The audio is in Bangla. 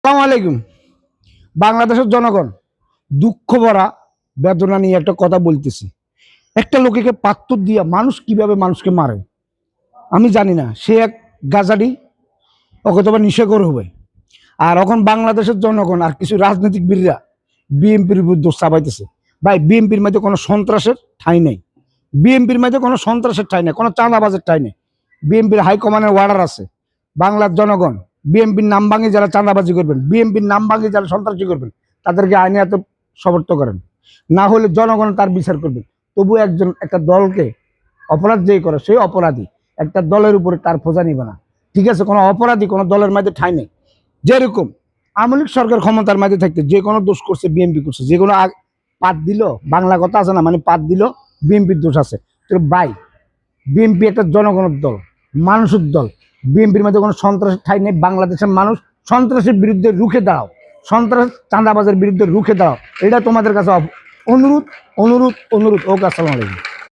আসসালামু আলাইকুম। বাংলাদেশের জনগণ দুঃখ ভরা বেদনা নিয়ে একটা কথা বলতেছি। একটা লোকেকে পাত্তর দিয়া মানুষ কিভাবে মানুষকে মারে আমি জানি না। সে এক গাজাডি, ওকে তো নিষেধর হবে। আর এখন বাংলাদেশের জনগণ আর কিছু রাজনৈতিক বীররা বিএনপির বিরুদ্ধে চাপাইতেছে। ভাই, বিএনপির মধ্যে কোনো সন্ত্রাসের ঠাঁই নেই। বিএনপির মধ্যে কোনো সন্ত্রাসের ঠাঁই নেই, কোনো চাঁদাবাজের ঠাঁই নেই। বিএনপির হাইকমান্ডের অর্ডার আছে। বাংলার জনগণ বিএনপির নাম ভাঙে যারা চাঁদাবাজি করবেন, বিএনপির নাম ভাঙে যারা সন্ত্রাসী করবেন, তাদেরকে আইনে এত সমর্থ করেন। না হলে জনগণ তার বিচার করবে। তবু একটা দলকে অপরাধ যেই করে সেই অপরাধী, একটা দলের উপরে তার খোঁজা নিবে না। ঠিক আছে, কোনো অপরাধী কোনো দলের মধ্যে ঠাঁই নেই। যেরকম আওয়ামী লীগ সরকার ক্ষমতার মধ্যে থাকতে যে কোনো দোষ করছে বিএনপি করছে, যে কোনো পাত দিল, বাংলা কথা আছে না, মানে পাত দিল, বিএনপির দোষ আছে। তো ভাই, বিএনপি একটা জনগণের দল, মানুষের দল। বিএনপির মধ্যে কোনো সন্ত্রাসের ঠাঁই নেই। বাংলাদেশের মানুষ সন্ত্রাসের বিরুদ্ধে রুখে দাঁড়াও, সন্ত্রাস চাঁদাবাজের বিরুদ্ধে রুখে দাঁড়াও। এটা তোমাদের কাছে অনুরোধ অনুরোধ অনুরোধ। ওকে, আসসালামু আলাইকুম।